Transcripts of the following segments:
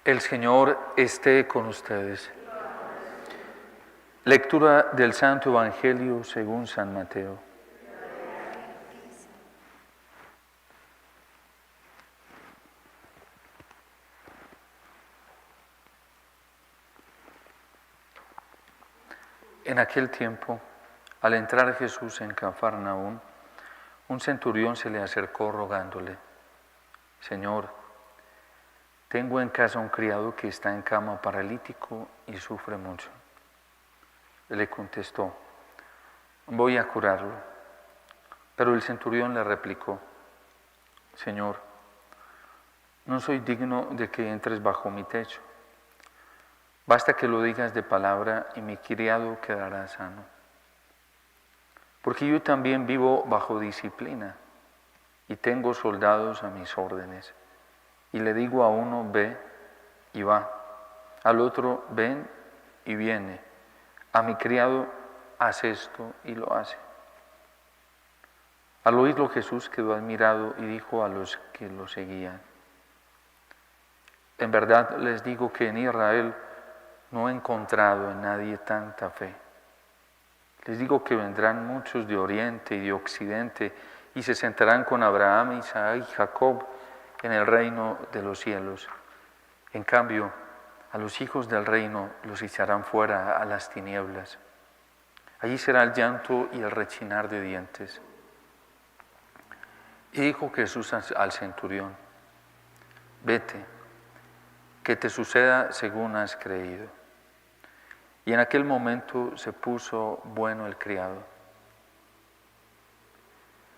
El Señor esté con ustedes. Lectura del Santo Evangelio según San Mateo. En aquel tiempo, al entrar Jesús en Cafarnaúm, un centurión se le acercó rogándole: Señor, tengo en casa un criado que está en cama paralítico y sufre mucho. Él le contestó: voy a curarlo. Pero el centurión le replicó: Señor, no soy digno de que entres bajo mi techo. Basta que lo digas de palabra y mi criado quedará sano. Porque yo también vivo bajo disciplina y tengo soldados a mis órdenes. Y le digo a uno, ve, y va; al otro, ven, y viene; a mi criado, haz esto, y lo hace. Al oírlo Jesús quedó admirado y dijo a los que lo seguían: en verdad les digo que en Israel no he encontrado en nadie tanta fe. Les digo que vendrán muchos de oriente y de occidente y se sentarán con Abraham, Isaac y Jacob en el reino de los cielos. En cambio, a los hijos del reino los echarán fuera a las tinieblas. Allí será el llanto y el rechinar de dientes. Y dijo Jesús al centurión: vete, que te suceda según has creído. Y en aquel momento se puso bueno el criado.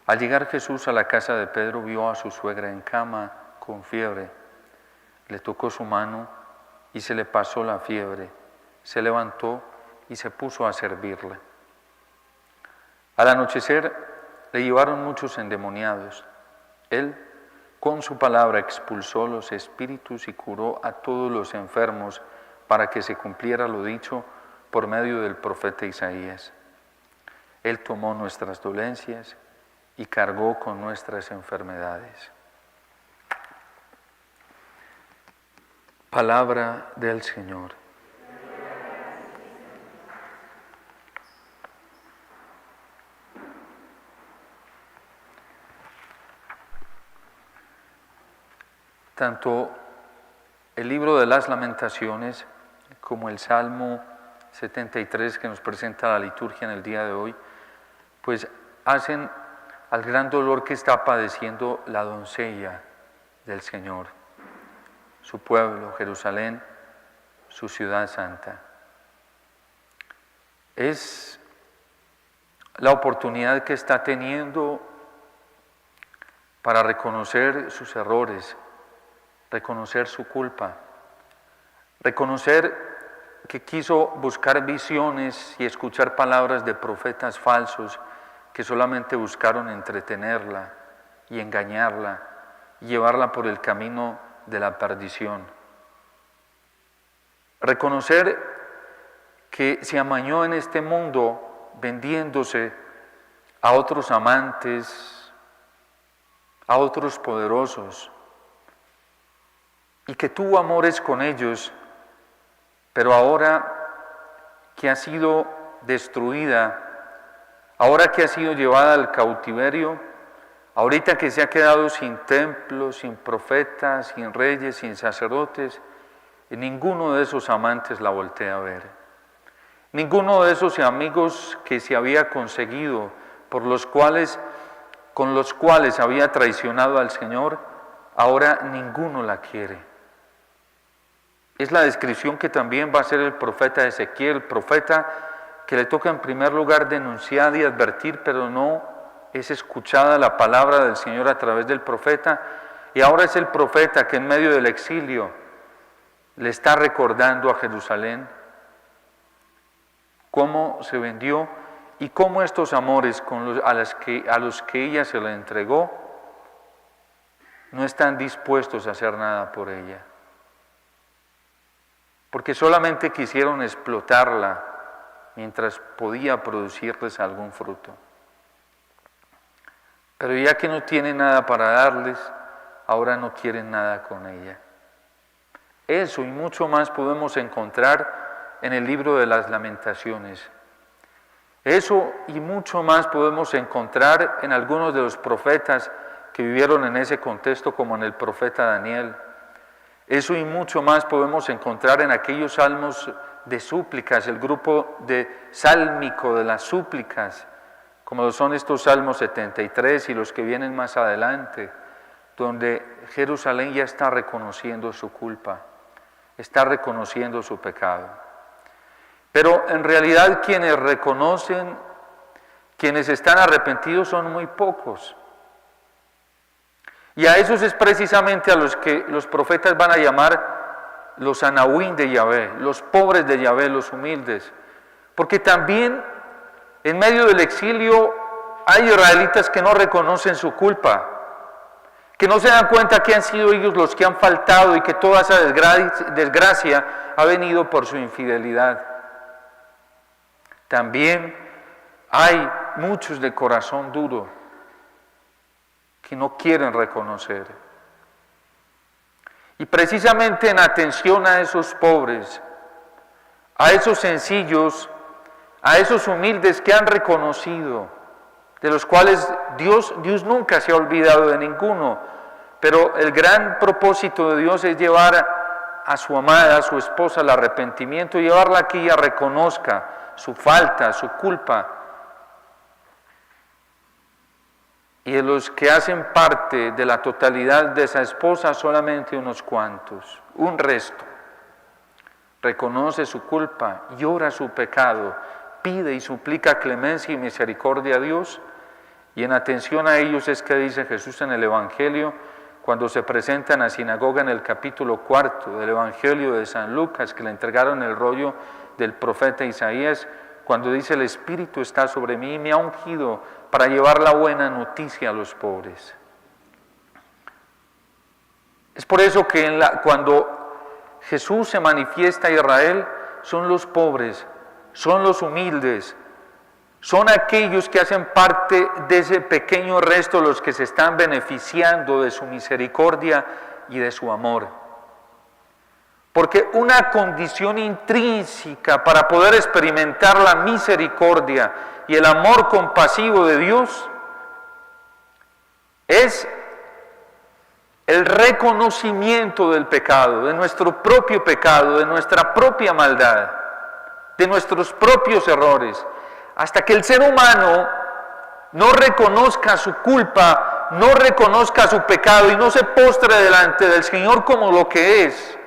Al llegar Jesús a la casa de Pedro, vio a su suegra en cama con fiebre. Le tocó su mano y se le pasó la fiebre. Se levantó y se puso a servirle. Al anochecer le llevaron muchos endemoniados. Él, con su palabra, expulsó los espíritus y curó a todos los enfermos, para que se cumpliera lo dicho por medio del profeta Isaías. Él tomó nuestras dolencias y cargó con nuestras enfermedades. Palabra del Señor. Tanto el libro de las Lamentaciones como el Salmo 73 que nos presenta la liturgia en el día de hoy, pues hacen al gran dolor que está padeciendo la doncella del Señor, su pueblo, Jerusalén, su ciudad santa. Es la oportunidad que está teniendo para reconocer sus errores, reconocer su culpa, reconocer que quiso buscar visiones y escuchar palabras de profetas falsos que solamente buscaron entretenerla y engañarla y llevarla por el camino de la perdición. Reconocer que se amañó en este mundo vendiéndose a otros amantes, a otros poderosos, y que tuvo amores con ellos, pero ahora que ha sido destruida, ahora que ha sido llevada al cautiverio, ahorita que se ha quedado sin templo, sin profetas, sin reyes, sin sacerdotes, y ninguno de esos amantes la voltea a ver. Ninguno de esos amigos que se había conseguido, con los cuales había traicionado al Señor, ahora ninguno la quiere. Es la descripción que también va a hacer el profeta Ezequiel, el profeta que le toca en primer lugar denunciar y advertir, pero no es escuchada la palabra del Señor a través del profeta, y ahora es el profeta que en medio del exilio le está recordando a Jerusalén cómo se vendió y cómo estos amores a los que ella se le entregó no están dispuestos a hacer nada por ella, porque solamente quisieron explotarla mientras podía producirles algún fruto. Pero ya que no tiene nada para darles, ahora no quieren nada con ella. Eso y mucho más podemos encontrar en el libro de las Lamentaciones. Eso y mucho más podemos encontrar en algunos de los profetas que vivieron en ese contexto, como en el profeta Daniel. Eso y mucho más podemos encontrar en aquellos salmos de súplicas, el grupo de sálmico de las súplicas, como son estos salmos 73 y los que vienen más adelante, donde Jerusalén ya está reconociendo su culpa, está reconociendo su pecado. Pero en realidad quienes reconocen, quienes están arrepentidos son muy pocos. Y a esos es precisamente a los que los profetas van a llamar los anahuín de Yahvé, los pobres de Yahvé, los humildes. Porque también en medio del exilio hay israelitas que no reconocen su culpa, que no se dan cuenta que han sido ellos los que han faltado y que toda esa desgracia ha venido por su infidelidad. También hay muchos de corazón duro que no quieren reconocer. Y precisamente en atención a esos pobres, a esos sencillos, a esos humildes que han reconocido, de los cuales Dios nunca se ha olvidado de ninguno, pero el gran propósito de Dios es llevar a su amada, a su esposa al arrepentimiento, llevarla a que ella reconozca su falta, su culpa. Y de los que hacen parte de la totalidad de esa esposa, solamente unos cuantos, un resto. Reconoce su culpa, llora su pecado, pide y suplica clemencia y misericordia a Dios. Y en atención a ellos es que dice Jesús en el Evangelio, cuando se presenta en la sinagoga en el capítulo 4 del Evangelio de San Lucas, que le entregaron el rollo del profeta Isaías, cuando dice: el Espíritu está sobre mí y me ha ungido para llevar la buena noticia a los pobres. Es por eso que cuando Jesús se manifiesta a Israel, son los pobres, son los humildes, son aquellos que hacen parte de ese pequeño resto los que se están beneficiando de su misericordia y de su amor. Porque una condición intrínseca para poder experimentar la misericordia y el amor compasivo de Dios es el reconocimiento del pecado, de nuestro propio pecado, de nuestra propia maldad, de nuestros propios errores. Hasta que el ser humano no reconozca su culpa, no reconozca su pecado y no se postre delante del Señor como lo que es,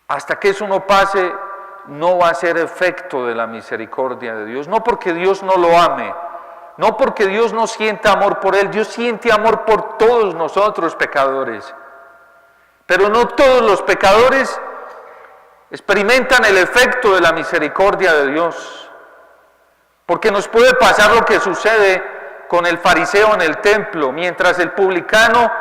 hasta que eso no pase, no va a ser efecto de la misericordia de Dios. No porque Dios no lo ame, no porque Dios no sienta amor por él, Dios siente amor por todos nosotros pecadores. Pero no todos los pecadores experimentan el efecto de la misericordia de Dios. Porque nos puede pasar lo que sucede con el fariseo en el templo, mientras el publicano,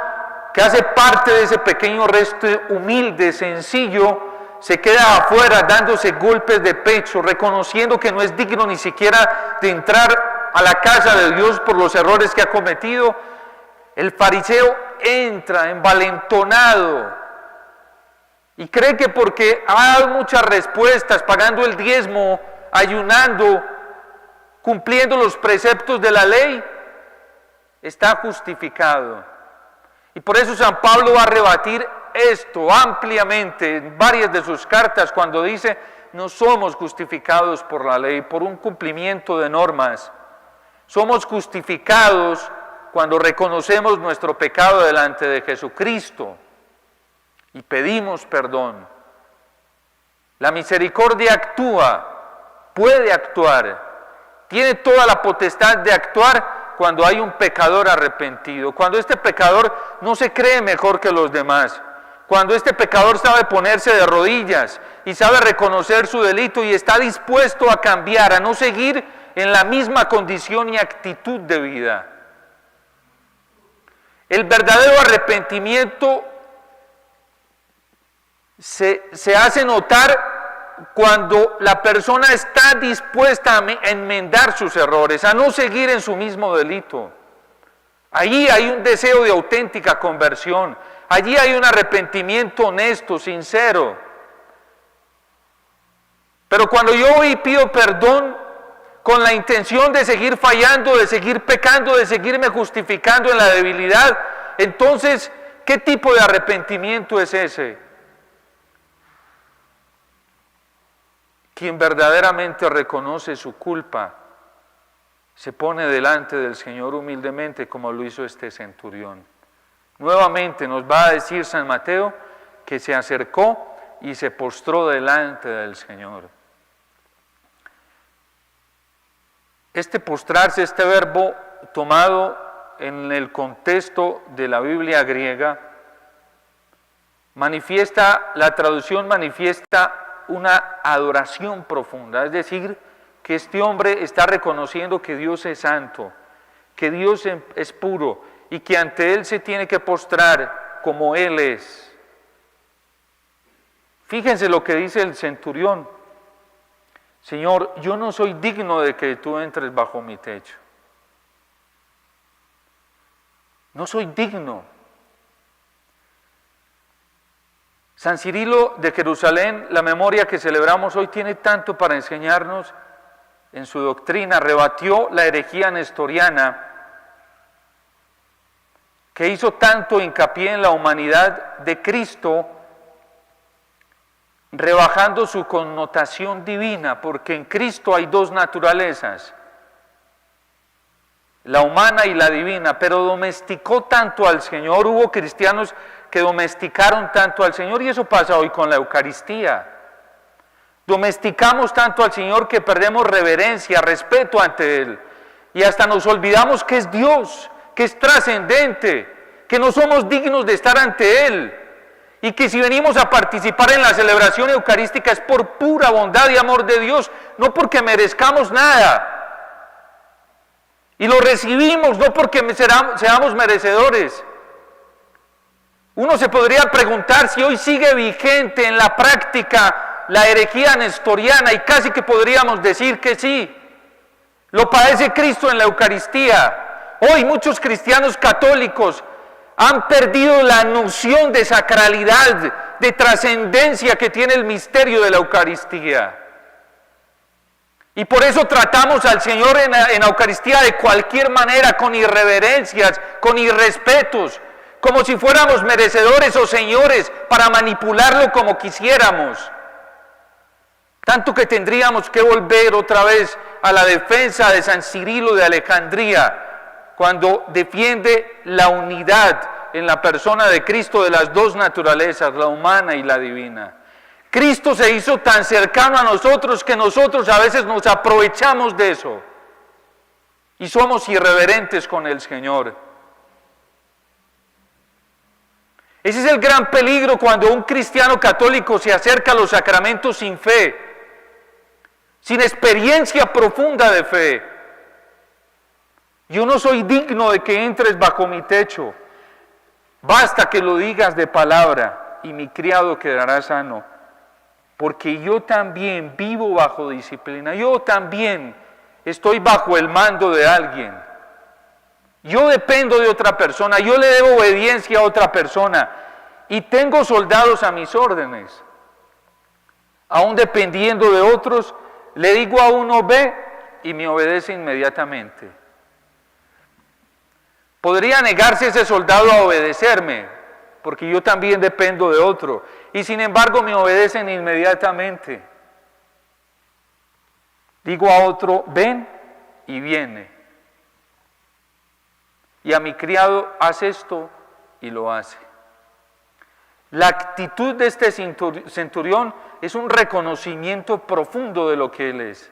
que hace parte de ese pequeño resto humilde, sencillo, se queda afuera dándose golpes de pecho, reconociendo que no es digno ni siquiera de entrar a la casa de Dios por los errores que ha cometido. El fariseo entra envalentonado y cree que porque ha dado muchas respuestas, pagando el diezmo, ayunando, cumpliendo los preceptos de la ley, está justificado. Y por eso San Pablo va a rebatir esto ampliamente en varias de sus cartas cuando dice: no somos justificados por la ley, por un cumplimiento de normas. Somos justificados cuando reconocemos nuestro pecado delante de Jesucristo y pedimos perdón. La misericordia actúa, puede actuar, tiene toda la potestad de actuar cuando hay un pecador arrepentido, cuando este pecador no se cree mejor que los demás, cuando este pecador sabe ponerse de rodillas y sabe reconocer su delito y está dispuesto a cambiar, a no seguir en la misma condición y actitud de vida. El verdadero arrepentimiento se hace notar cuando la persona está dispuesta a enmendar sus errores, a no seguir en su mismo delito. Allí hay un deseo de auténtica conversión. Allí hay un arrepentimiento honesto, sincero. Pero cuando yo voy y pido perdón con la intención de seguir fallando, de seguir pecando, de seguirme justificando en la debilidad, entonces, ¿qué tipo de arrepentimiento es ese? Quien verdaderamente reconoce su culpa, se pone delante del Señor humildemente como lo hizo este centurión. Nuevamente nos va a decir San Mateo que se acercó y se postró delante del Señor. Este postrarse, este verbo tomado en el contexto de la Biblia griega, la traducción manifiesta una adoración profunda, es decir, que este hombre está reconociendo que Dios es santo, que Dios es puro y que ante Él se tiene que postrar como Él es. Fíjense lo que dice el centurión: Señor, yo no soy digno de que tú entres bajo mi techo. No soy digno. San Cirilo de Jerusalén, la memoria que celebramos hoy, tiene tanto para enseñarnos en su doctrina. Rebatió la herejía nestoriana, que hizo tanto hincapié en la humanidad de Cristo, rebajando su connotación divina, porque en Cristo hay dos naturalezas, la humana y la divina, pero domesticó tanto al Señor. Hubo cristianos que domesticaron tanto al Señor, y eso pasa hoy con la Eucaristía. Domesticamos tanto al Señor que perdemos reverencia, respeto ante Él, y hasta nos olvidamos que es Dios, que es trascendente, que no somos dignos de estar ante Él, y que si venimos a participar en la celebración eucarística es por pura bondad y amor de Dios, no porque merezcamos nada. Y lo recibimos no porque seamos merecedores. Uno se podría preguntar si hoy sigue vigente en la práctica la herejía nestoriana, y casi que podríamos decir que sí. Lo padece Cristo en la Eucaristía. Hoy muchos cristianos católicos han perdido la noción de sacralidad, de trascendencia que tiene el misterio de la Eucaristía. Y por eso tratamos al Señor en la Eucaristía de cualquier manera, con irreverencias, con irrespetos, como si fuéramos merecedores o señores para manipularlo como quisiéramos. Tanto que tendríamos que volver otra vez a la defensa de San Cirilo de Alejandría, cuando defiende la unidad en la persona de Cristo de las dos naturalezas, la humana y la divina. Cristo se hizo tan cercano a nosotros que nosotros a veces nos aprovechamos de eso y somos irreverentes con el Señor. Ese es el gran peligro cuando un cristiano católico se acerca a los sacramentos sin fe, sin experiencia profunda de fe. Yo no soy digno de que entres bajo mi techo. Basta que lo digas de palabra y mi criado quedará sano. Porque yo también vivo bajo disciplina. Yo también estoy bajo el mando de alguien. Yo dependo de otra persona. Yo le debo obediencia a otra persona. Y tengo soldados a mis órdenes. Aún dependiendo de otros, le digo a uno ve y me obedece inmediatamente. Podría negarse ese soldado a obedecerme, porque yo también dependo de otro, y sin embargo me obedecen inmediatamente. Digo a otro, ven, y viene. Y a mi criado, haz esto, y lo hace. La actitud de este centurión es un reconocimiento profundo de lo que él es.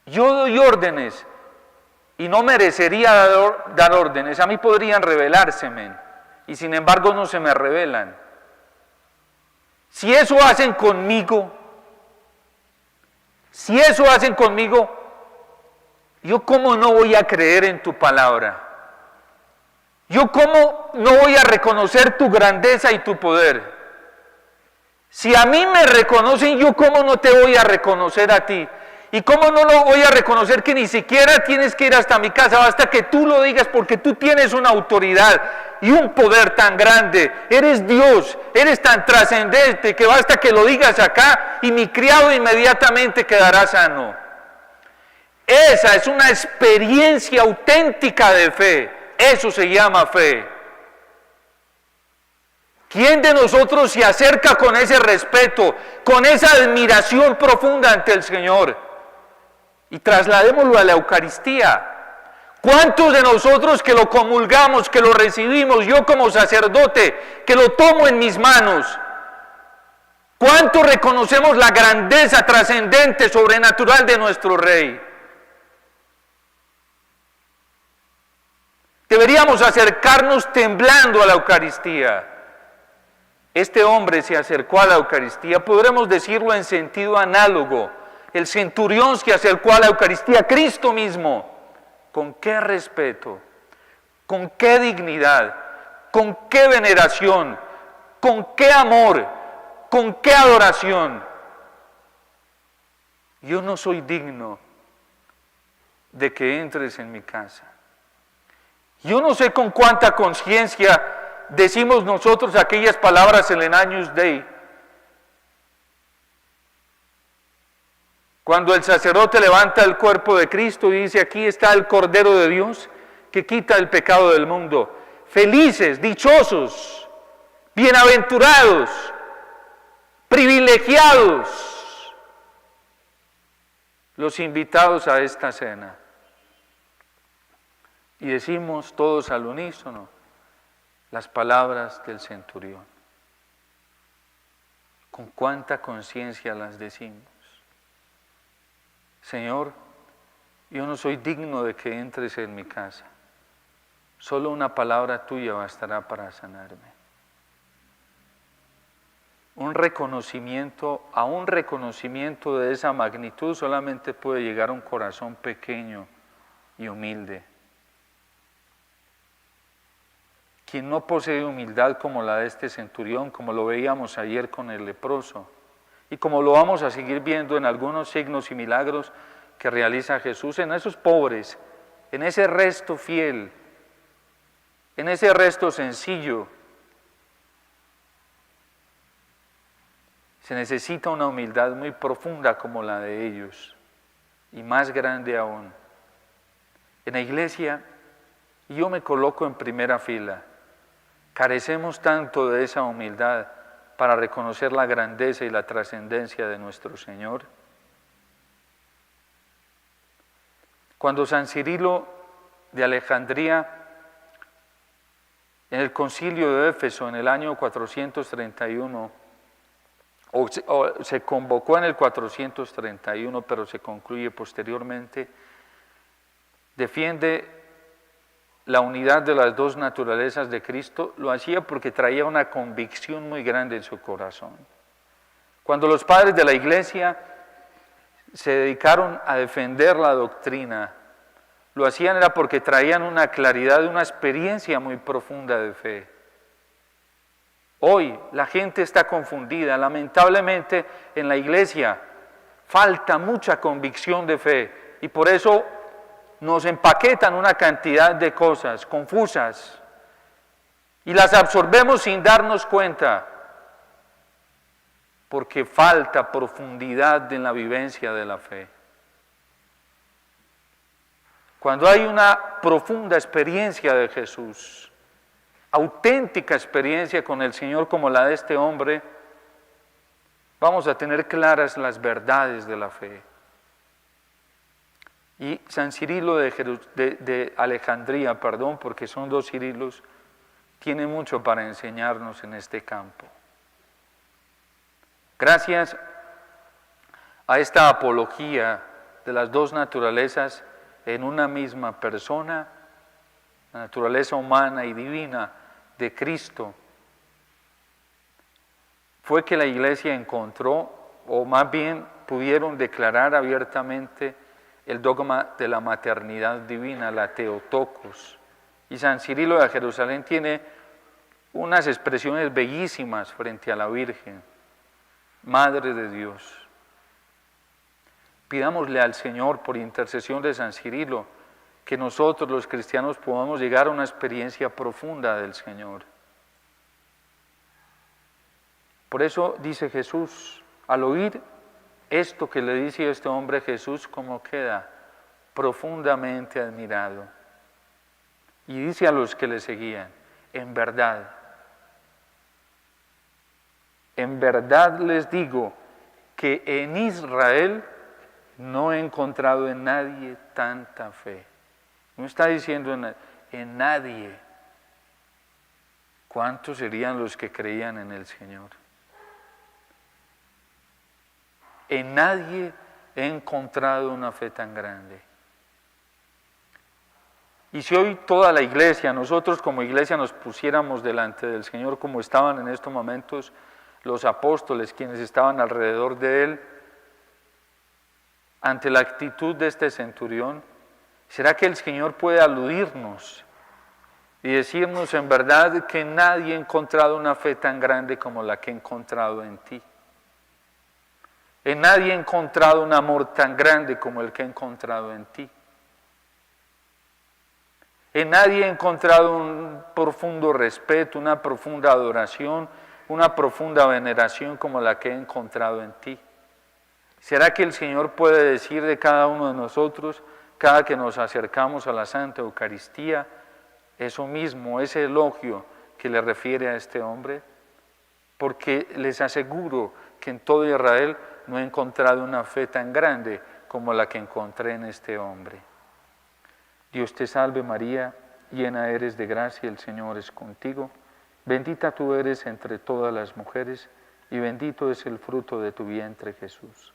Yo doy órdenes, y no merecería dar órdenes. A mí podrían revelárseme, y sin embargo no se me revelan. Si eso hacen conmigo, yo cómo no voy a creer en tu palabra. Yo cómo no voy a reconocer tu grandeza y tu poder. Si a mí me reconocen, yo cómo no te voy a reconocer a ti. ¿Y cómo no lo voy a reconocer que ni siquiera tienes que ir hasta mi casa? Basta que tú lo digas porque tú tienes una autoridad y un poder tan grande. Eres Dios, eres tan trascendente que basta que lo digas acá y mi criado inmediatamente quedará sano. Esa es una experiencia auténtica de fe. Eso se llama fe. ¿Quién de nosotros se acerca con ese respeto, con esa admiración profunda ante el Señor? Y trasladémoslo a la Eucaristía. ¿Cuántos de nosotros que lo comulgamos, que lo recibimos, yo como sacerdote, que lo tomo en mis manos? ¿Cuántos reconocemos la grandeza trascendente, sobrenatural de nuestro Rey? Deberíamos acercarnos temblando a la Eucaristía. Este hombre se acercó a la Eucaristía, podremos decirlo en sentido análogo. El centurión se acercó a la Eucaristía, Cristo mismo. ¿Con qué respeto? ¿Con qué dignidad? ¿Con qué veneración? ¿Con qué amor? ¿Con qué adoración? Yo no soy digno de que entres en mi casa. Yo no sé con cuánta conciencia decimos nosotros aquellas palabras en el Agnus Dei. Cuando el sacerdote levanta el cuerpo de Cristo y dice, aquí está el Cordero de Dios que quita el pecado del mundo. Felices, dichosos, bienaventurados, privilegiados, los invitados a esta cena. Y decimos todos al unísono las palabras del centurión. ¿Con cuánta conciencia las decimos? Señor, yo no soy digno de que entres en mi casa. Solo una palabra tuya bastará para sanarme. Un reconocimiento de esa magnitud solamente puede llegar a un corazón pequeño y humilde. Quien no posee humildad como la de este centurión, como lo veíamos ayer con el leproso, y como lo vamos a seguir viendo en algunos signos y milagros que realiza Jesús en esos pobres, en ese resto fiel, en ese resto sencillo, se necesita una humildad muy profunda como la de ellos, y más grande aún. En la iglesia, y yo me coloco en primera fila, carecemos tanto de esa humildad para reconocer la grandeza y la trascendencia de nuestro Señor. Cuando San Cirilo de Alejandría, en el concilio de Éfeso en el año 431, se convocó en el 431, pero se concluye posteriormente, defiende la unidad de las dos naturalezas de Cristo, lo hacía porque traía una convicción muy grande en su corazón. Cuando los padres de la Iglesia se dedicaron a defender la doctrina, lo hacían era porque traían una claridad, una experiencia muy profunda de fe. Hoy la gente está confundida, lamentablemente en la Iglesia falta mucha convicción de fe y por eso nos empaquetan una cantidad de cosas confusas y las absorbemos sin darnos cuenta, porque falta profundidad en la vivencia de la fe. Cuando hay una profunda experiencia de Jesús, auténtica experiencia con el Señor como la de este hombre, vamos a tener claras las verdades de la fe. Y San Cirilo de Alejandría, porque son dos Cirilos, tiene mucho para enseñarnos en este campo. Gracias a esta apología de las dos naturalezas en una misma persona, la naturaleza humana y divina de Cristo, fue que la Iglesia encontró, o más bien pudieron declarar abiertamente el dogma de la maternidad divina, la Theotokos. Y San Cirilo de Jerusalén tiene unas expresiones bellísimas frente a la Virgen, Madre de Dios. Pidámosle al Señor, por intercesión de San Cirilo, que nosotros los cristianos podamos llegar a una experiencia profunda del Señor. Por eso dice Jesús, al oír esto que le dice este hombre Jesús, ¿cómo queda? Profundamente admirado. Y dice a los que le seguían, en verdad les digo que en Israel no he encontrado en nadie tanta fe. No está diciendo en nadie. ¿Cuántos serían los que creían en el Señor? En nadie he encontrado una fe tan grande. Y si hoy toda la iglesia, nosotros como iglesia nos pusiéramos delante del Señor como estaban en estos momentos los apóstoles, quienes estaban alrededor de Él, ante la actitud de este centurión, ¿será que el Señor puede aludirnos y decirnos en verdad que nadie ha encontrado una fe tan grande como la que he encontrado en ti? En nadie he encontrado un amor tan grande como el que he encontrado en ti. En nadie he encontrado un profundo respeto, una profunda adoración, una profunda veneración como la que he encontrado en ti. ¿Será que el Señor puede decir de cada uno de nosotros, cada que nos acercamos a la Santa Eucaristía, eso mismo, ese elogio que le refiere a este hombre? Porque les aseguro que en todo Israel no he encontrado una fe tan grande como la que encontré en este hombre. Dios te salve María, llena eres de gracia, el Señor es contigo. Bendita tú eres entre todas las mujeres y bendito es el fruto de tu vientre Jesús.